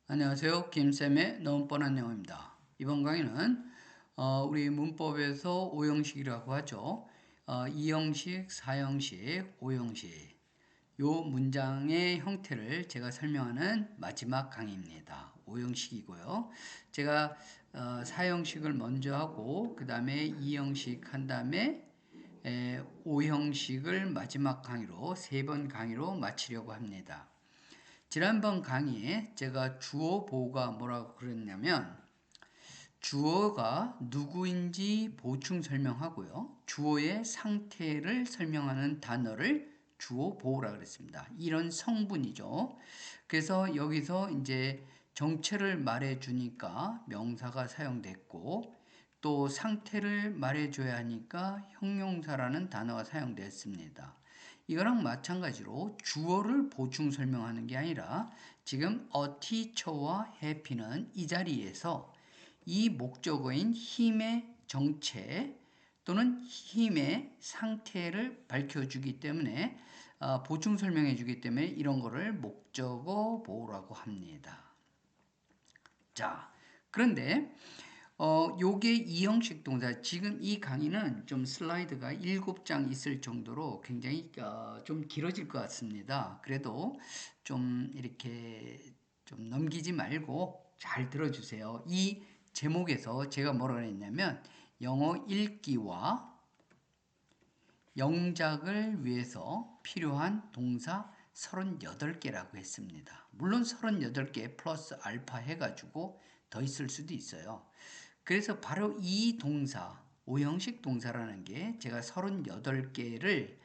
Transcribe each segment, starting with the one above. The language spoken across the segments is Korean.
안녕하세요. 김쌤의 너무 뻔한 영어입니다. 이번 강의는 우리 문법에서 5형식이라고 하죠. 2형식, 4형식, 5형식 요 문장의 형태를 제가 설명하는 마지막 강의입니다. 5형식이고요. 제가 4형식을 먼저 하고 그 다음에 2형식 한 다음에 5형식을 마지막 강의로 3번 강의로 마치려고 합니다. 지난번 강의에 제가 주어 보호가 뭐라고 그랬냐면 주어가 누구인지 보충 설명하고요. 주어의 상태를 설명하는 단어를 주어 보호라 그랬습니다. 이런 성분이죠. 그래서 여기서 이제 정체를 말해 주니까 명사가 사용됐고 또 상태를 말해 줘야 하니까 형용사라는 단어가 사용됐습니다. 이거랑 마찬가지로 주어를 보충 설명하는 게 아니라 지금 a teacher와 happy는 이 자리에서 이 목적어인 힘의 정체 또는 힘의 상태를 밝혀주기 때문에 보충 설명해 주기 때문에 이런 거를 목적어 보호라고 합니다. 자, 그런데 요게 이형식 동사. 지금 이 강의는 좀 슬라이드가 7장 있을 정도로 굉장히 좀 길어질 것 같습니다. 그래도 좀 이렇게 좀 넘기지 말고 잘 들어주세요. 이 제목에서 제가 뭐라고 했냐면 영어 읽기와 영작을 위해서 필요한 동사 38개라고 했습니다. 물론 38개 플러스 알파 해가지고 더 있을 수도 있어요. 그래서 바로 이 동사, 5형식 동사라는 게 제가 38개를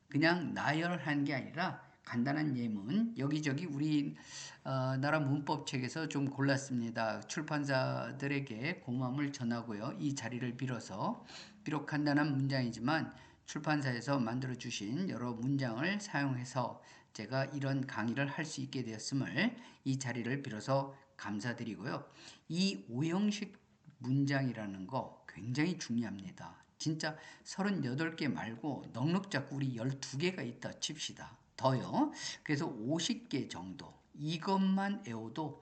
그냥 나열한 게 아니라 간단한 예문 여기저기 우리 나라 문법책에서 좀 골랐습니다. 출판사들에게 고마움을 전하고요. 이 자리를 빌어서 비록 간단한 문장이지만 출판사에서 만들어 주신 여러 문장을 사용해서 제가 이런 강의를 할 수 있게 되었음을 이 자리를 빌어서 감사드리고요. 이 5형식 문장이라는 거 굉장히 중요합니다. 진짜 38개 말고 넉넉 잡고 우리 12개가 있다 칩시다. 더요. 그래서 50개 정도 이것만 외워도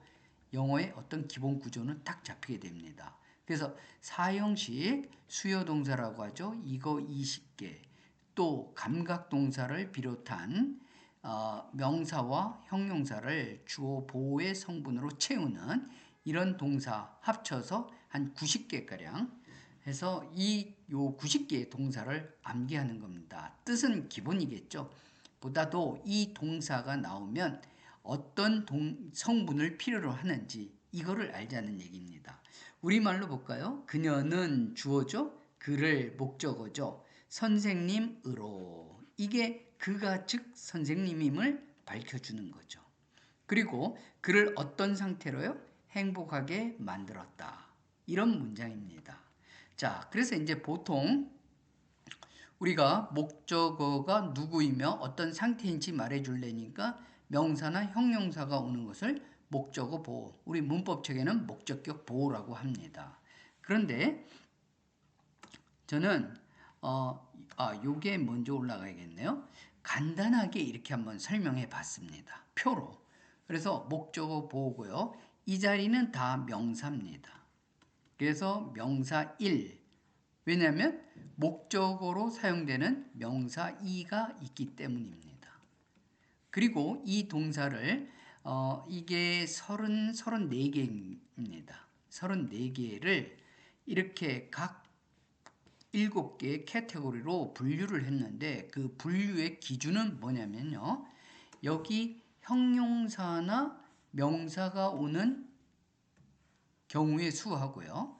영어의 어떤 기본 구조는 딱 잡히게 됩니다. 그래서 4형식 수요동사라고 하죠. 이거 20개 또 감각동사를 비롯한 명사와 형용사를 주어 보호의 성분으로 채우는 이런 동사 합쳐서 한 90개가량 해서 요 90개의 동사를 암기하는 겁니다. 뜻은 기본이겠죠. 보다도 이 동사가 나오면 어떤 성분을 필요로 하는지 이거를 알자는 얘기입니다. 우리말로 볼까요? 그녀는 주어죠. 그를 목적어죠. 선생님으로. 이게 그가 즉 선생님임을 밝혀주는 거죠. 그리고 그를 어떤 상태로요? 행복하게 만들었다. 이런 문장입니다. 자, 그래서 이제 보통 우리가 목적어가 누구이며 어떤 상태인지 말해줄래니까 명사나 형용사가 오는 것을 목적어 보호. 우리 문법책에는 목적격 보호라고 합니다. 그런데 저는 요게 먼저 올라가야겠네요. 간단하게 이렇게 한번 설명해 봤습니다. 표로. 그래서 목적어 보호고요. 이 자리는 다 명사입니다. 그래서 명사 1. 왜냐하면 목적어로 사용되는 명사 2가 있기 때문입니다. 그리고 이 동사를 이게 34개입니다. 34개를 이렇게 각 7개의 카테고리로 분류를 했는데 그 분류의 기준은 뭐냐면요. 여기 형용사나 명사가 오는 경우의 수하고요.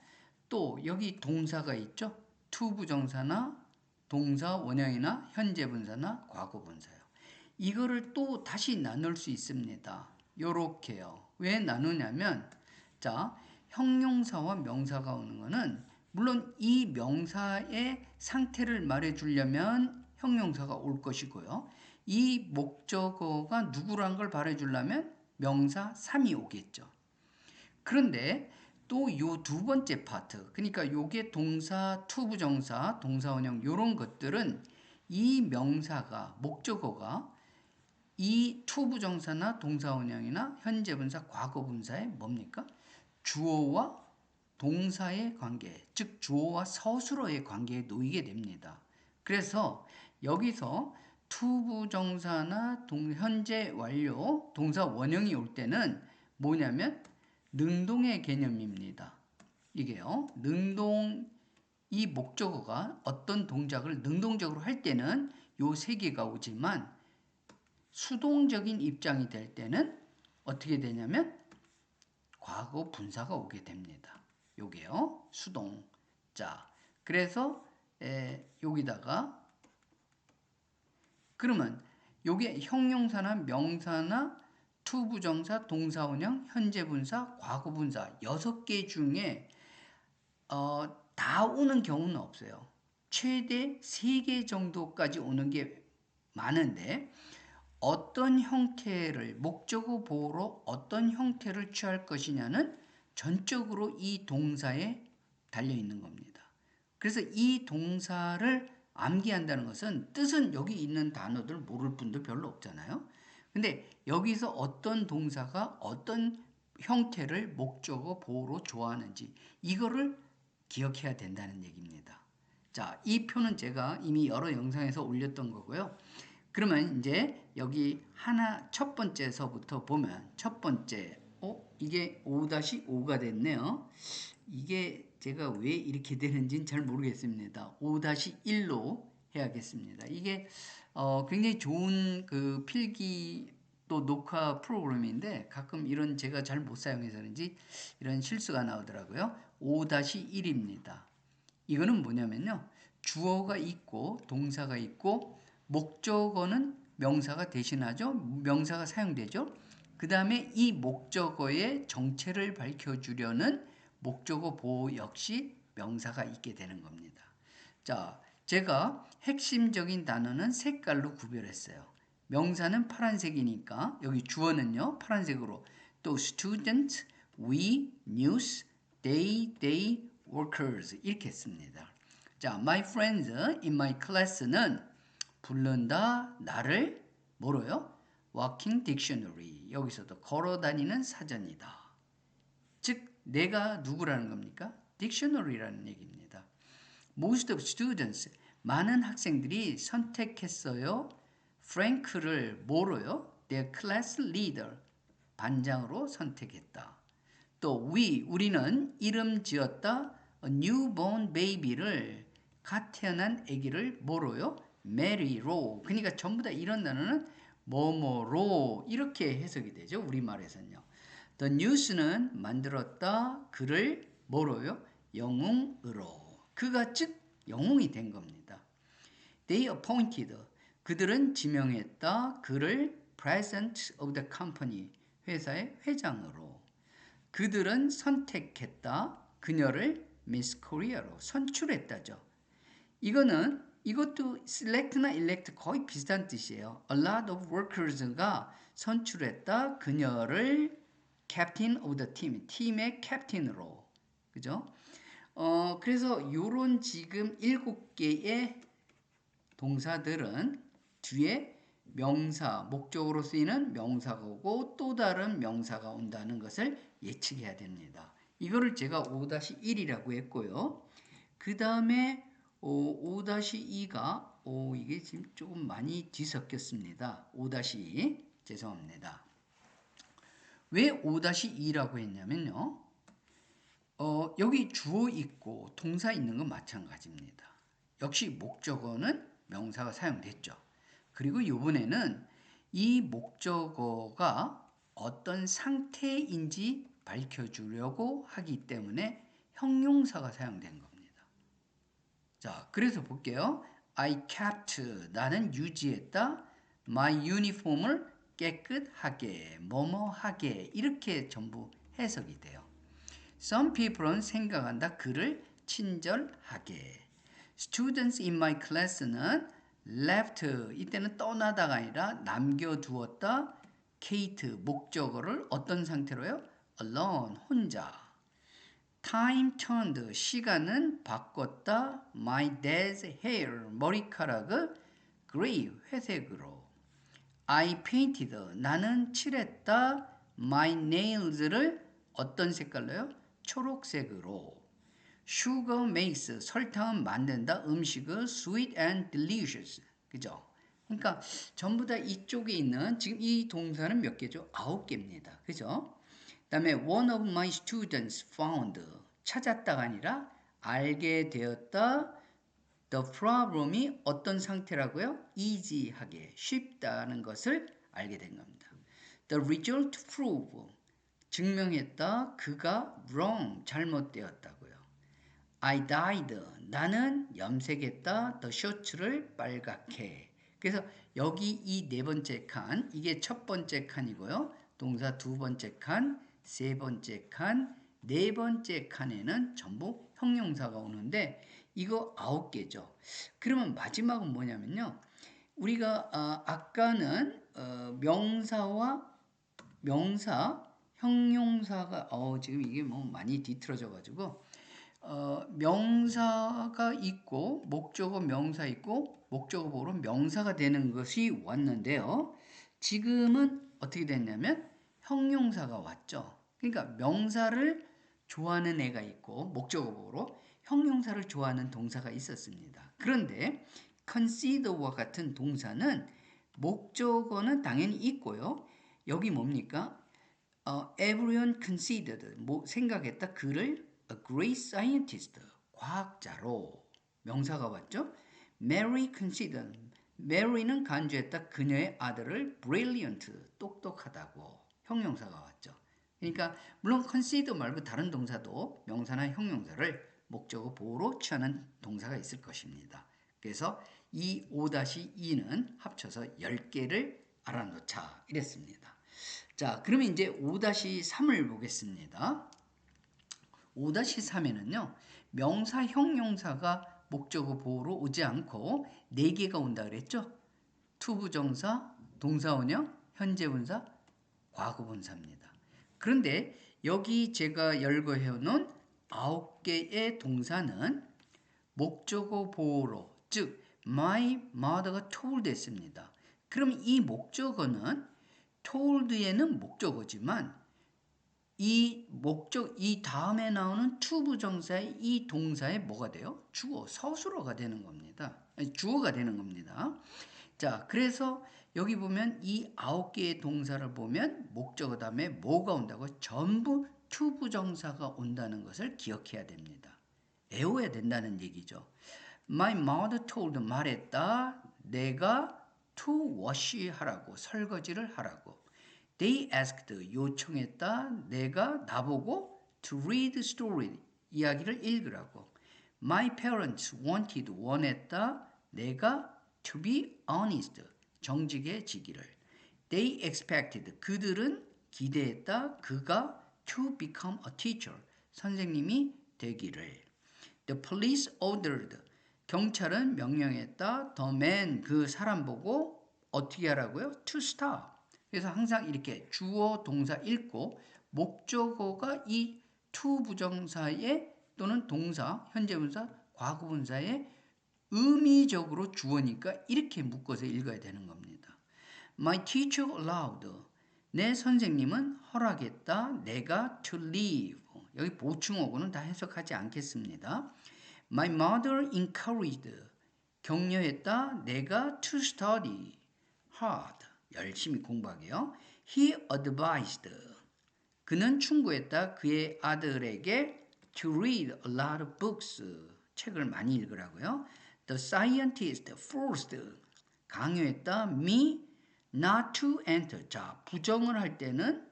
또 여기 동사가 있죠. 투부정사나 동사 원형이나 현재분사나 과거분사요. 이거를 또 다시 나눌 수 있습니다. 요렇게요. 왜 나누냐면 자, 형용사와 명사가 오는 거는 물론 이 명사의 상태를 말해 주려면 형용사가 올 것이고요. 이 목적어가 누구란 걸 말해 주려면 명사 3이 오겠죠. 그런데 또 요 두 번째 파트, 그러니까 요게 동사, 투부정사, 동사 원형 요런 것들은 이 명사가 목적어가 이 투부정사나 동사원형이나 현재분사, 과거분사의 뭡니까? 주어와 동사의 관계, 즉 주어와 서술어의 관계에 놓이게 됩니다. 그래서 여기서 투부정사나 현재 완료, 동사 원형이 올 때는 뭐냐면 능동의 개념입니다. 이게요. 이 목적어가 어떤 동작을 능동적으로 할 때는 요 세 개가 오지만 수동적인 입장이 될 때는 어떻게 되냐면 과거 분사가 오게 됩니다. 요게요. 수동. 자, 그래서 여기다가 그러면 요게 형용사나 명사나 투부정사, 동사원형, 현재분사, 과거분사 6개 중에 다 오는 경우는 없어요. 최대 3개 정도까지 오는 게 많은데 어떤 형태를 목적어 보호로 어떤 형태를 취할 것이냐는 전적으로 이 동사에 달려 있는 겁니다. 그래서 이 동사를 암기한다는 것은 뜻은 여기 있는 단어들 모를 분도 별로 없잖아요. 근데 여기서 어떤 동사가 어떤 형태를 목적어 보호로 좋아하는지 이거를 기억해야 된다는 얘기입니다. 자, 이 표는 제가 이미 여러 영상에서 올렸던 거고요. 그러면 이제 여기 첫 번째서부터 보면 첫 번째, 이게 5-5가 됐네요. 이게 제가 왜 이렇게 되는지는 잘 모르겠습니다. 5-1로 해야겠습니다. 이게 굉장히 좋은 그 필기 또 녹화 프로그램인데 가끔 이런 제가 잘 못 사용해서 그런지 이런 실수가 나오더라고요. 5-1입니다. 이거는 뭐냐면요. 주어가 있고 동사가 있고 목적어는 명사가 대신하죠. 명사가 사용되죠. 그 다음에 이 목적어의 정체를 밝혀주려는 목적어 보호 역시 명사가 있게 되는 겁니다. 자, 제가 핵심적인 단어는 색깔로 구별했어요. 명사는 파란색이니까 여기 주어는요. 파란색으로 또 student, we, news, they, workers 이렇게 씁니다. 자, my friends in my class는 부른다 나를 뭐로요? walking dictionary 여기서도 걸어다니는 사전이다. 즉 내가 누구라는 겁니까? dictionary라는 얘기입니다. Most of students 많은 학생들이 선택했어요. 프랭크를 뭐로요? their class leader 반장으로 선택했다. 또 우리는 이름 지었다. a newborn baby를 갓 태어난 아기를 뭐로요? Mary로. 그러니까 전부 다 이런 단어는 뭐뭐로 이렇게 해석이 되죠. 우리말에서는요. The news는 만들었다. 그를 뭐로요? 영웅으로. 그가 즉 영웅이 된 겁니다. They appointed. 그들은 지명했다. 그를 president of the company. 회사의 회장으로. 그들은 선택했다. 그녀를 Miss Korea로 선출했다죠. 이것도 select나 elect 거의 비슷한 뜻이에요. A lot of workers가 선출했다. 그녀를 captain of the team, 팀의 캡틴으로. 그죠? 그래서 요런 지금 7개의 동사들은 뒤에 명사, 목적으로 쓰이는 명사가 오고 또 다른 명사가 온다는 것을 예측해야 됩니다. 이거를 제가 5-1이라고 했고요. 그 다음에 5-2가 이게 지금 조금 많이 뒤섞였습니다. 5-2 죄송합니다. 왜 5-2라고 했냐면요. 여기 주어 있고 동사 있는 건 마찬가지입니다. 역시 목적어는 명사가 사용됐죠. 그리고 이번에는 이 목적어가 어떤 상태인지 밝혀주려고 하기 때문에 형용사가 사용된 겁니다. 자, 그래서 볼게요. I kept, 나는 유지했다. My uniform을 깨끗하게, 뭐뭐하게 이렇게 전부 해석이 돼요. Some people은 생각한다. 그를 친절하게. Students in my class는 left, 이때는 떠나다가 아니라 남겨두었다. Kate, 목적어를 어떤 상태로요? Alone, 혼자. Time turned, 시간은 바꿨다. My dad's hair, 머리카락을 gray, 회색으로. I painted. 나는 칠했다. My nails를 어떤 색깔로요? 초록색으로. Sugar makes. 설탕은 만든다. 음식을 sweet and delicious. 그죠? 그러니까 전부 다 이쪽에 있는 지금 이 동사는 몇 개죠? 9개입니다. 그죠? 그다음에 one of my students found. 찾았다가 아니라 알게 되었다. The problem이 어떤 상태라고요? easy하게, 쉽다는 것을 알게 된 겁니다. The result prove, 증명했다. 그가 wrong, 잘못되었다고요. I dyed, 나는 염색했다. The shirt를 빨갛게. 그래서 여기 이 네 번째 칸, 이게 첫 번째 칸이고요. 동사 두 번째 칸, 세 번째 칸, 네 번째 칸에는 전부 형용사가 오는데 이거 9개죠. 그러면 마지막은 뭐냐면요. 우리가 아까는 명사와 명사, 형용사가 지금 이게 뭐 많이 뒤틀어져 가지고 명사가 있고 목적어 명사 있고 목적어 보로 명사가 되는 것이 왔는데요. 지금은 어떻게 됐냐면 형용사가 왔죠. 그러니까 명사를 좋아하는 애가 있고 목적어 보로 형용사를 좋아하는 동사가 있었습니다. 그런데 consider와 같은 동사는 목적어는 당연히 있고요. 여기 뭡니까? everyone considered 생각했다 그를 a great scientist 과학자로 명사가 왔죠. Mary considered Mary는 간주했다 그녀의 아들을 brilliant 똑똑하다고 형용사가 왔죠. 그러니까 물론 consider 말고 다른 동사도 명사나 형용사를 목적어 보호로 취하는 동사가 있을 것입니다. 그래서 이 5-2는 합쳐서 10개를 알아놓자 이랬습니다. 자, 그러면 이제 5-3을 보겠습니다. 5-3에는요, 명사, 형용사가 목적어 보호로 오지 않고 4개가 온다 그랬죠? 투부정사, 동사원형, 현재분사, 과거분사입니다. 그런데 여기 제가 열거해 놓은 9개의 동사는 목적어 보호로, 즉 my mother가 told 했습니다. 그럼 이 목적어는 told에는 목적어지만 이 다음에 나오는 to 부정사의 이 동사의 뭐가 돼요? 주어, 서술어가 되는 겁니다. 아니, 주어가 되는 겁니다. 자, 그래서 여기 보면 이 9개의 동사를 보면 목적어 다음에 뭐가 온다고? 전부 to 부정사가 온다는 것을 기억해야 됩니다. 외워야 된다는 얘기죠. My mother told 말했다. 내가 to wash 하라고 설거지를 하라고. They asked 요청했다. 내가 나보고 to read story 이야기를 읽으라고. My parents wanted 원했다. 내가 to be honest 정직해지기를. They expected 그들은 기대했다. 그가 to become a teacher 선생님이 되기를. The police ordered 경찰은 명령했다. The man 그 사람 보고 어떻게 하라고요? To stop. 그래서 항상 이렇게 주어 동사 읽고 목적어가 이 to 부정사에 또는 동사, 현재분사, 과거분사에 의미적으로 주어니까 이렇게 묶어서 읽어야 되는 겁니다. My teacher allowed. 내 선생님은 허락했다. 내가 to leave. 여기 보충어고는 다 해석하지 않겠습니다. My mother encouraged. 격려했다. 내가 to study hard. 열심히 공부하게요. He advised. 그는 충고했다. 그의 아들에게 to read a lot of books. 책을 많이 읽으라고요. The scientist forced. 강요했다. Me not to enter. 자, 부정을 할 때는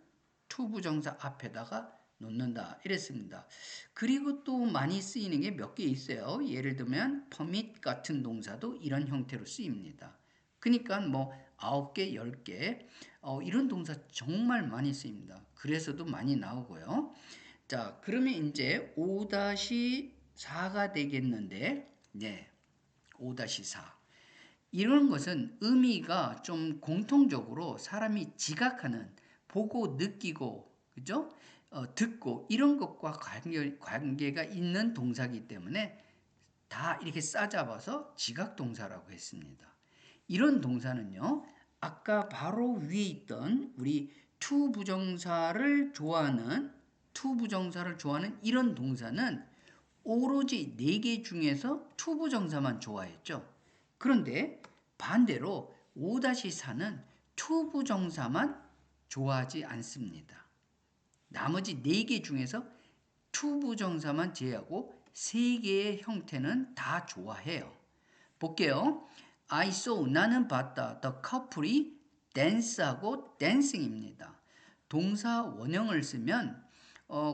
to 부정사 앞에다가 놓는다. 이랬습니다. 그리고 또 많이 쓰이는 게 몇 개 있어요. 예를 들면 permit 같은 동사도 이런 형태로 쓰입니다. 그러니까 뭐 9개, 10개 이런 동사 정말 많이 쓰입니다. 그래서도 많이 나오고요. 자, 그러면 이제 5-4가 되겠는데 네, 5-4 이런 것은 의미가 좀 공통적으로 사람이 지각하는 보고 느끼고 그죠? 듣고 이런 것과 관계가 있는 동사이기 때문에 다 이렇게 싸잡아서 지각동사라고 했습니다. 이런 동사는요. 아까 바로 위에 있던 우리 to 부정사를 좋아하는 이런 동사는 오로지 4개 중에서 to 부정사만 좋아했죠. 그런데 반대로 5-4는 to 부정사만 좋아하지 않습니다. 나머지 4개 중에서 to 부정사만 제외하고 3개의 형태는 다 좋아해요. 볼게요. I saw 나는 봤다. The couple이 dance하고 dancing입니다. 동사 원형을 쓰면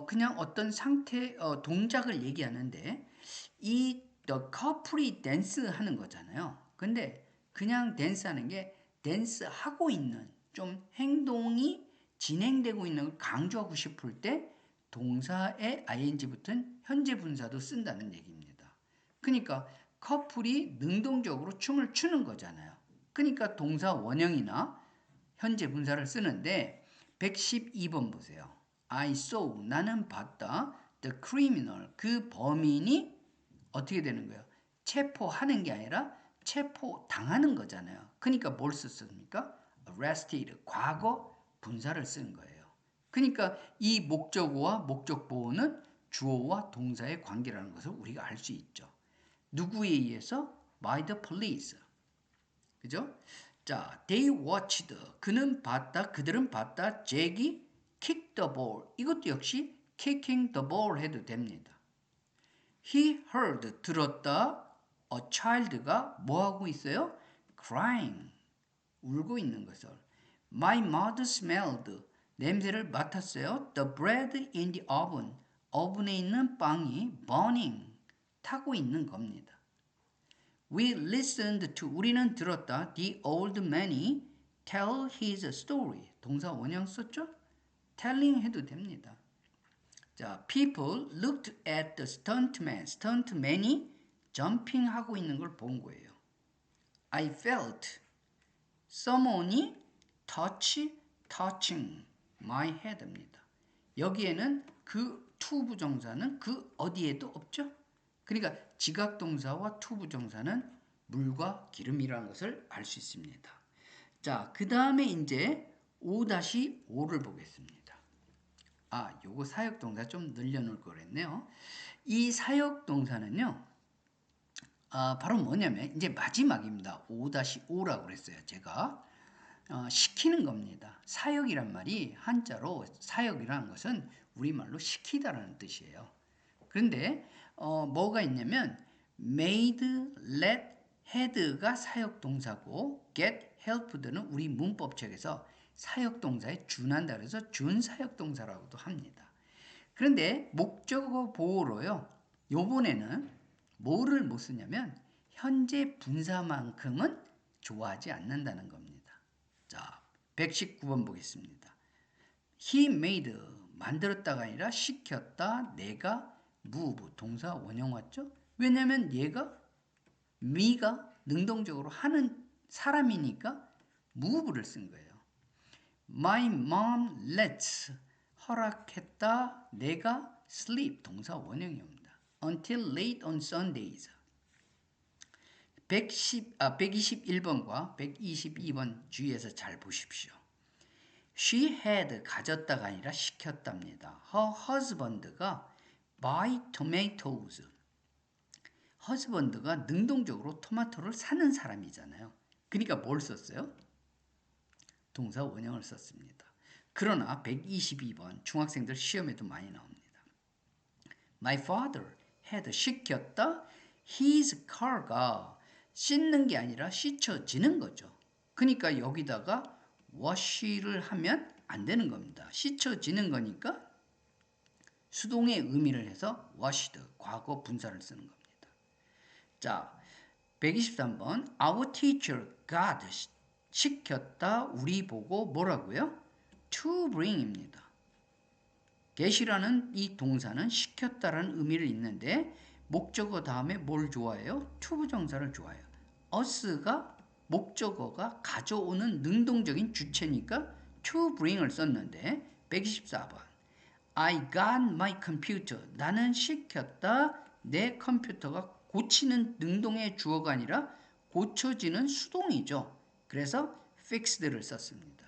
그냥 어떤 상태 동작을 얘기하는데 이 the couple이 dance 하는 거잖아요. 근데 그냥 댄스 하는 게 댄스 하고 있는 좀 행동이 진행되고 있는 걸 강조하고 싶을 때 동사의 ing 붙은 현재 분사도 쓴다는 얘기입니다. 그러니까 커플이 능동적으로 춤을 추는 거잖아요. 그러니까 동사 원형이나 현재 분사를 쓰는데 112번 보세요. I saw 나는 봤다. The criminal 그 범인이 어떻게 되는 거예요? 체포하는 게 아니라 체포당하는 거잖아요. 그러니까 뭘 썼습니까? arrested 과거 분사를 쓴 거예요. 그러니까 이 목적어와 목적보호는 주어와 동사의 관계라는 것을 우리가 알 수 있죠. 누구에 의해서? By the police. 그죠? 자, they watched. 그는 봤다. 그들은 봤다. 잭이 kick the ball. 이것도 역시 kicking the ball 해도 됩니다. He heard. 들었다. A child가 뭐하고 있어요? Crying. 울고 있는 것을. My mother smelled. 냄새를 맡았어요. The bread in the oven. 오븐에 있는 빵이 burning. 타고 있는 겁니다. We listened to 우리는 들었다. The old man이 tell his story. 동사 원형 썼죠? telling 해도 됩니다. 자, people looked at the stuntman. stuntman이 jumping 하고 있는 걸 본 거예요. I felt someone이 touching my head입니다. 여기에는 그 to 부정사는 그 어디에도 없죠? 그러니까 지각동사와 to 부정사는 물과 기름이라는 것을 알 수 있습니다. 자, 그 다음에 이제 5-5를 보겠습니다. 요거 사역동사 좀 늘려놓을 거랬네요. 이 사역동사는요, 바로 뭐냐면, 이제 마지막입니다. 5-5라고 그랬어요, 제가. 시키는 겁니다. 사역이란 말이 한자로 사역이라는 것은 우리말로 시키다라는 뜻이에요. 그런데 뭐가 있냐면 made, let, had가 사역동사고 get, helped는 우리 문법책에서 사역동사에 준한다 그래서 준사역동사라고도 합니다. 그런데 목적어 보호로요. 요번에는 뭐를 못 쓰냐면 현재 분사만큼은 좋아하지 않는다는 겁니다. 자, 119번 보겠습니다. He made 만들었다가 아니라 시켰다. 내가 move 동사 원형 왔죠? 왜냐면 얘가 me가 능동적으로 하는 사람이니까 move를 쓴 거예요. My mom lets 허락했다. 내가 sleep 동사 원형입니다. Until late on Sundays. 121번과 122번 주의해서 잘 보십시오. She had 가졌다가 아니라 시켰답니다. Her husband가 buy tomatoes. husband가 능동적으로 토마토를 사는 사람이잖아요. 그러니까 뭘 썼어요? 동사 원형을 썼습니다. 그러나 122번 중학생들 시험에도 많이 나옵니다. My father had 시켰다. His car가 씻는 게 아니라 씻혀지는 거죠. 그러니까 여기다가 wash를 하면 안 되는 겁니다. 씻혀지는 거니까 수동의 의미를 해서 washed, 과거 분사를 쓰는 겁니다. 자, 123번 Our teacher got 시켰다. 우리 보고 뭐라고요? To bring입니다. get이라는 이 동사는 시켰다라는 의미를 있는데 목적어 다음에 뭘 좋아해요? to 부정사를 좋아해요. us가 목적어가 가져오는 능동적인 주체니까 to bring을 썼는데 124번 I got my computer. 나는 시켰다. 내 컴퓨터가 고치는 능동의 주어가 아니라 고쳐지는 수동이죠. 그래서 fixed를 썼습니다.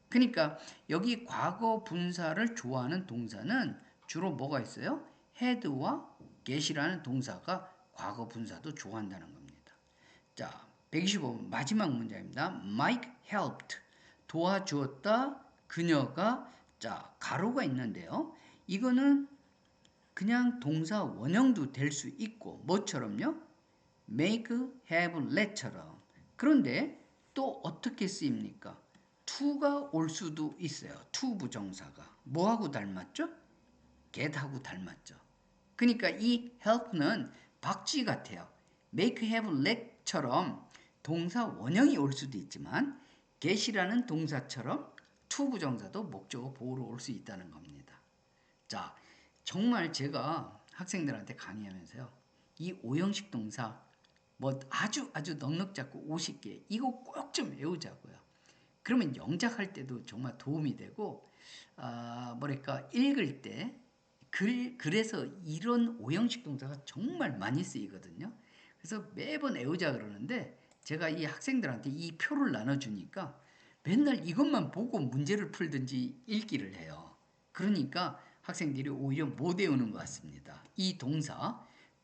그러니까 여기 과거 분사를 좋아하는 동사는 주로 뭐가 있어요? had와 get이라는 동사가 과거 분사도 좋아한다는 겁니다. 자, 125번 마지막 문장입니다. Mike helped. 도와주었다. 그녀가 자, 가로가 있는데요. 이거는 그냥 동사 원형도 될 수 있고 뭐처럼요? make, have, let처럼. 그런데 또 어떻게 쓰입니까? to가 올 수도 있어요. to 부정사가. 뭐하고 닮았죠? get하고 닮았죠. 그러니까 이 help는 박쥐 같아요. make, have, let처럼 동사 원형이 올 수도 있지만 get이라는 동사처럼 to 부정사도 목적어 보호로 올 수 있다는 겁니다. 자, 정말 제가 학생들한테 강의하면서요. 이 오형식 동사 뭐 아주 넉넉 잡고 50개 이거 꼭 좀 외우자고요. 그러면 영작할 때도 정말 도움이 되고 뭐랄까 읽을 때 글에서 이런 오형식 동사가 정말 많이 쓰이거든요. 그래서 매번 외우자 그러는데 제가 이 학생들한테 이 표를 나눠주니까 맨날 이것만 보고 문제를 풀든지 읽기를 해요. 그러니까 학생들이 오히려 못 외우는 것 같습니다. 이 동사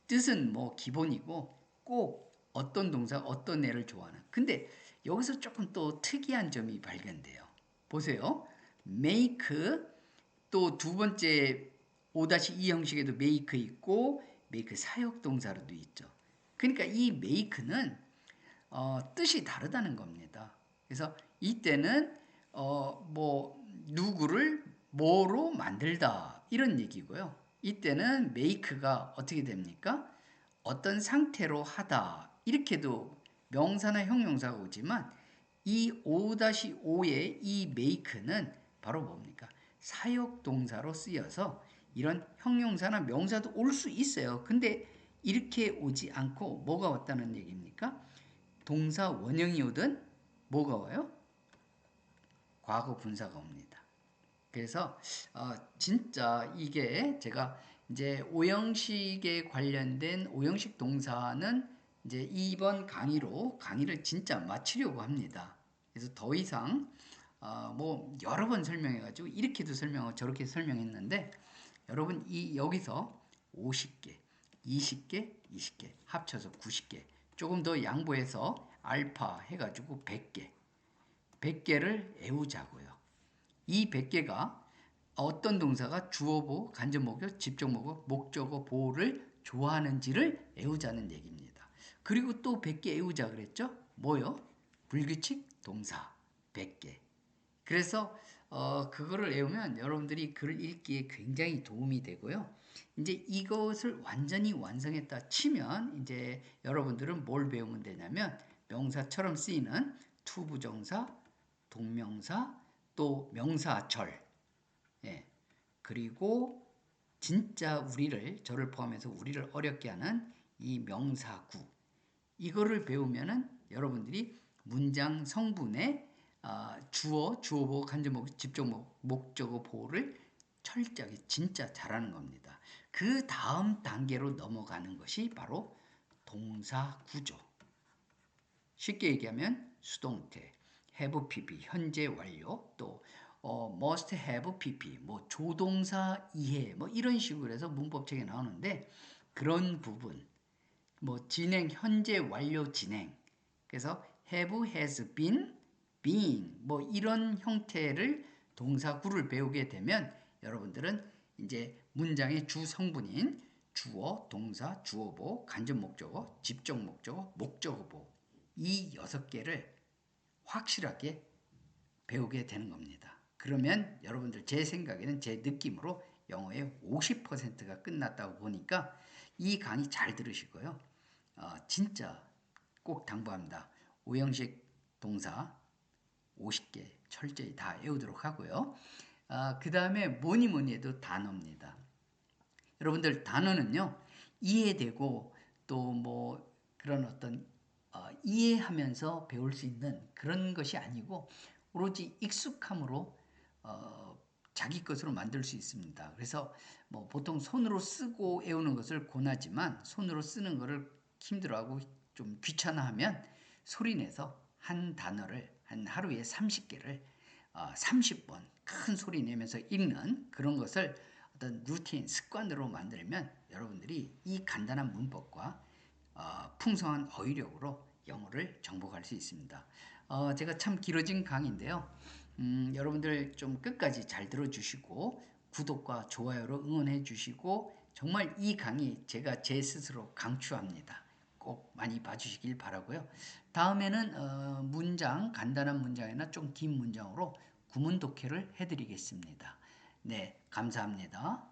뜻은 뭐 기본이고 꼭 어떤 동사 어떤 애를 좋아하는. 근데 여기서 조금 또 특이한 점이 발견돼요. 보세요. make 또 두 번째 5-2 형식에도 make 있고 make 사역 동사로도 있죠. 그러니까 이 make는 뜻이 다르다는 겁니다. 그래서 이때는 뭐 누구를 뭐로 만들다 이런 얘기고요. 이때는 make가 어떻게 됩니까? 어떤 상태로 하다 이렇게도 명사나 형용사가 오지만 이 5-5의 이 make는 바로 뭡니까? 사역동사로 쓰여서 이런 형용사나 명사도 올 수 있어요. 근데 이렇게 오지 않고 뭐가 왔다는 얘기입니까? 동사 원형이 오든 뭐가 와요? 과거 분사가 옵니다. 그래서 진짜 이게 제가 이제 오형식에 관련된 오형식 동사는 이제 이번 강의를 진짜 마치려고 합니다. 그래서 더 이상 뭐 여러 번 설명해가지고 이렇게도 설명하고 저렇게 설명했는데 여러분 이 여기서 50개, 20개, 20개 합쳐서 90개 조금 더 양보해서 알파 해가지고 100개 100개를 외우자고요. 이 100개가 어떤 동사가 주어보, 간접목적, 직접목적, 목적어, 보호를 좋아하는지를 외우자는 얘기입니다. 그리고 또 100개 외우자 그랬죠? 뭐요? 불규칙 동사 100개. 그래서 그거를 외우면 여러분들이 글을 읽기에 굉장히 도움이 되고요. 이제 이것을 완전히 완성했다 치면 이제 여러분들은 뭘 배우면 되냐면 명사처럼 쓰이는 투부정사, 동명사, 또 명사절, 예. 그리고 진짜 저를 포함해서 우리를 어렵게 하는 이 명사구 이거를 배우면은 여러분들이 문장 성분의 주어, 주어보호, 간접목, 직접목, 목적어 보호를 철저하게 진짜 잘하는 겁니다. 그 다음 단계로 넘어가는 것이 바로 동사 구조. 쉽게 얘기하면 수동태, have pp, 현재 완료, 또 must have pp, 뭐 조동사 이해, 뭐 이런 식으로 해서 문법책에 나오는데 그런 부분, 뭐 진행, 현재 완료 진행. 그래서 have, has been, being 뭐 이런 형태를 동사구를 배우게 되면 여러분들은 이제 문장의 주 성분인 주어, 동사, 주어보, 간접 목적어, 직접 목적어, 목적어보 이 6개를 확실하게 배우게 되는 겁니다. 그러면 여러분들 제 생각에는 제 느낌으로 영어의 50%가 끝났다고 보니까 이 강의 잘 들으시고요. 진짜 꼭 당부합니다. 오형식 동사 50개 철저히 다 외우도록 하고요. 그 다음에 뭐니 해도 단어입니다. 여러분들 단어는요. 이해되고 또 뭐 그런 어떤 이해하면서 배울 수 있는 그런 것이 아니고 오로지 익숙함으로 자기 것으로 만들 수 있습니다. 그래서 뭐 보통 손으로 쓰고 외우는 것을 권하지만 손으로 쓰는 것을 힘들어하고 좀 귀찮아하면 소리내서 한 단어를 한 하루에 30개를 30번 큰 소리 내면서 읽는 그런 것을 어떤 루틴, 습관으로 만들면 여러분들이 이 간단한 문법과 풍성한 어휘력으로 영어를 정복할 수 있습니다. 제가 참 길어진 강의인데요. 여러분들 좀 끝까지 잘 들어주시고 구독과 좋아요로 응원해 주시고 정말 이 강의 제가 제 스스로 강추합니다. 꼭 많이 봐주시길 바라고요. 다음에는 문장, 간단한 문장이나 좀 긴 문장으로 구문 독해를 해드리겠습니다. 네, 감사합니다.